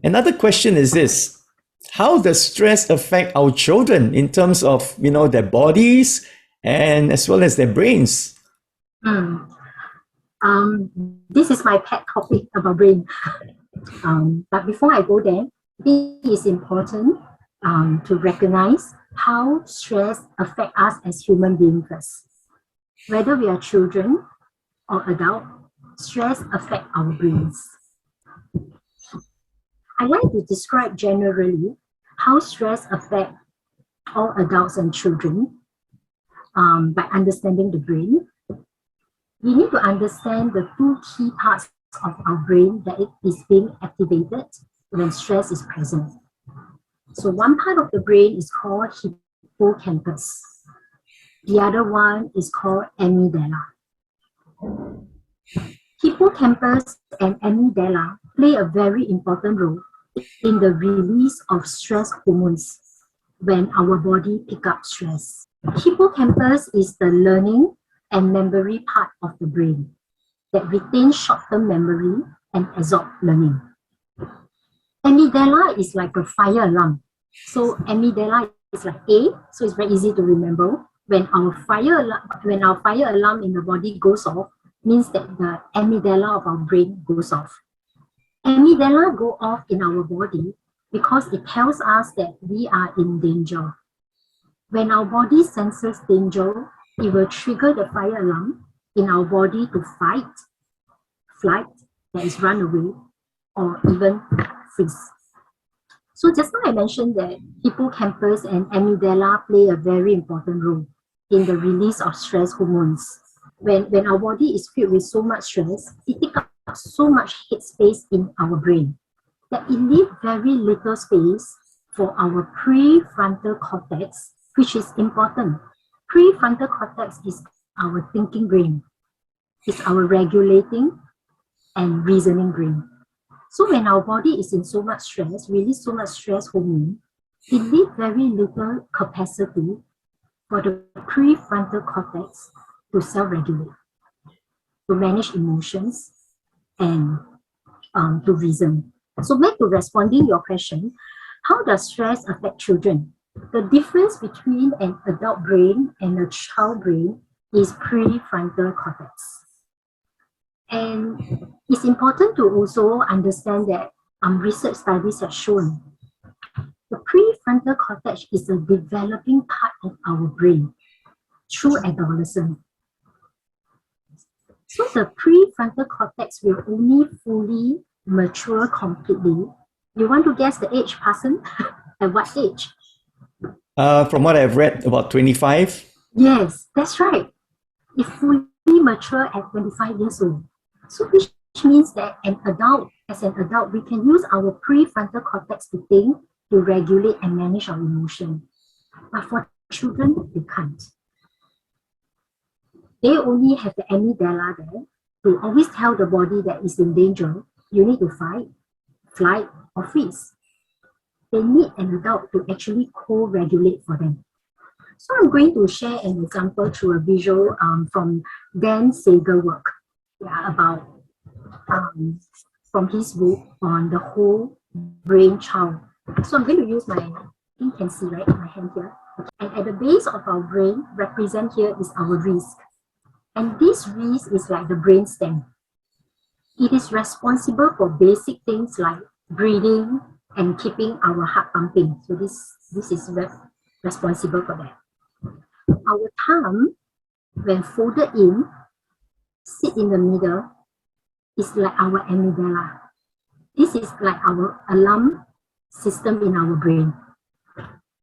Another question is this: how does stress affect our children in terms of, their bodies and as well as their brains? This is my pet topic about brain. But before I go there, it is important to recognize how stress affects us as human beings first. Whether we are children or adult, stress affects our brains. I like to describe generally how stress affects all adults and children by understanding the brain. We need to understand the two key parts of our brain that it is being activated when stress is present. So one part of the brain is called hippocampus. The other one is called amygdala. Hippocampus and amygdala play a very important role in the release of stress hormones when our body picks up stress. Hippocampus is the learning and memory part of the brain that retains short-term memory and absorb learning. Amygdala is like a fire alarm. So amygdala is like A, so it's very easy to remember. When our fire alarm in the body goes off, means that the amygdala of our brain goes off. Amygdala go off in our body because it tells us that we are in danger. When our body senses danger, it will trigger the fire alarm in our body to fight, flight, that is run away, or even freeze. So just now I mentioned that hippocampus and amygdala play a very important role in the release of stress hormones. When our body is filled with so much stress, it takes up so much headspace in our brain that it leaves very little space for our prefrontal cortex, which is important. Prefrontal cortex is our thinking brain. It's our regulating and reasoning brain. So when our body is in so much stress, release so much stress hormone, it leaves very little capacity for the prefrontal cortex to self-regulate, to manage emotions, and to reason. So back to responding your question, how does stress affect children? The difference between an adult brain and a child brain is prefrontal cortex. And it's important to also understand that research studies have shown the prefrontal cortex is a developing part of our brain through adolescence. So the prefrontal cortex will only fully mature completely. You want to guess the age, Parcsen? At what age? From what I've read, about 25. Yes, that's right. It fully mature at 25 years old. So which means that as an adult, we can use our prefrontal cortex to think, to regulate and manage our emotion. But for children, they can't. They only have the amygdala there to always tell the body that it's in danger. You need to fight, flight, or freeze. They need an adult to actually co-regulate for them. So I'm going to share an example through a visual from Dan Sager's work about from his book on the whole brain child. So I'm going to use you can see, right, my hand here. Okay. And at the base of our brain, represent here is our wrist. And this wrist is like the brain stem. It is responsible for basic things like breathing and keeping our heart pumping. So this is responsible for that. Our thumb, when folded in, sit in the middle, is like our amygdala. This is like our alarm system in our brain.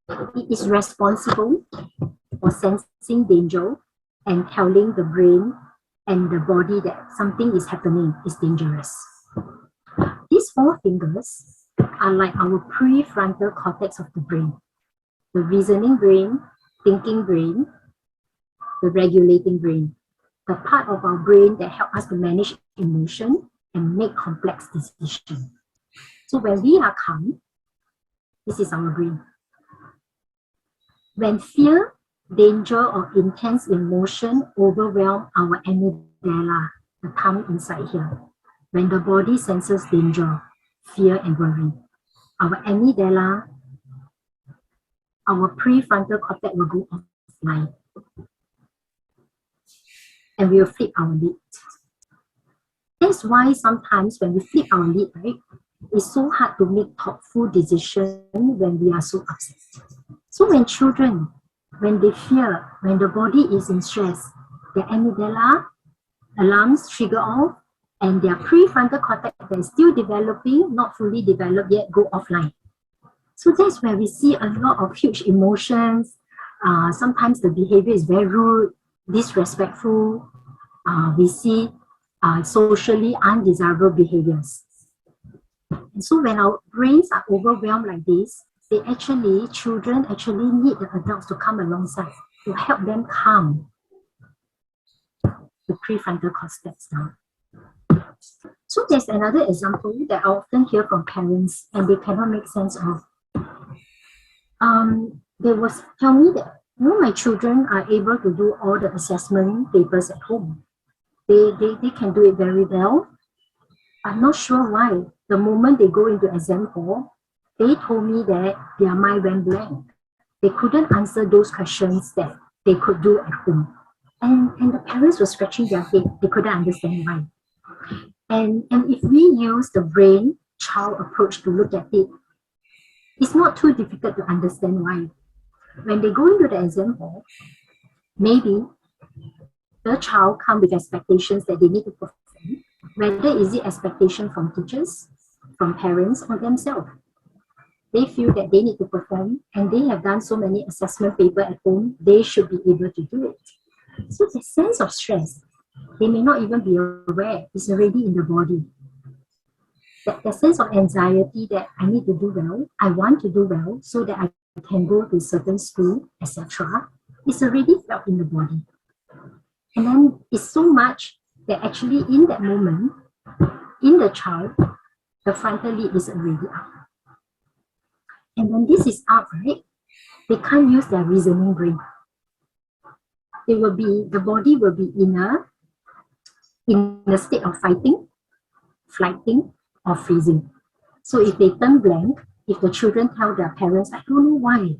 It is responsible for sensing danger and telling the brain and the body that something is happening, is dangerous. These four fingers are like our prefrontal cortex of the brain. The reasoning brain, thinking brain, the regulating brain. The part of our brain that helps us to manage emotion and make complex decisions. So when we are calm, this is our brain. When fear, danger, or intense emotion overwhelm our amygdala, the thumb inside here. When the body senses danger, fear, and worry, our amygdala, our prefrontal cortex will go offline. And we will flip our lid. That's why sometimes when we flip our lid, right, it's so hard to make thoughtful decisions when we are so upset. So when children, when they fear, when the body is in stress, their amygdala alarms trigger off, and their prefrontal cortex that is still developing, not fully developed yet, go offline. So that's where we see a lot of huge emotions. Sometimes the behavior is very rude, disrespectful. We see socially undesirable behaviors. And so when our brains are overwhelmed like this, children actually need the adults to come alongside to help them calm the prefrontal cortex down. So there's another example that I often hear from parents and they cannot make sense of. They will tell me that, my children are able to do all the assessment papers at home. They can do it very well. I'm not sure why. The moment they go into exam hall, they told me that their mind went blank. They couldn't answer those questions that they could do at home. And the parents were scratching their head. They couldn't understand why. And if we use the brain-child approach to look at it, it's not too difficult to understand why. When they go into the exam hall, maybe the child comes with expectations that they need to perform, whether is it expectation from teachers, from parents, or themselves. They feel that they need to perform and they have done so many assessment papers at home, they should be able to do it. So the sense of stress, they may not even be aware, it's already in the body. That sense of anxiety that I need to do well, I want to do well so that I can go to certain school, etc., is already felt in the body. And then it's so much that actually in that moment, in the child, the frontal lid is already up. And when this is up, right, they can't use their reasoning brain. The body will be in a state of fighting, flighting, or freezing. So if they turn blank, if the children tell their parents, I don't know why,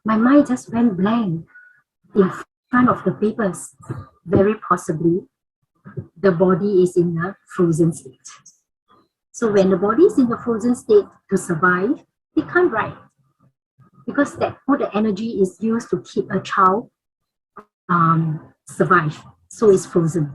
my mind just went blank in front of the papers, very possibly the body is in a frozen state. So when the body is in the frozen state to survive, they can't write because all the energy is used to keep a child survive. So it's frozen.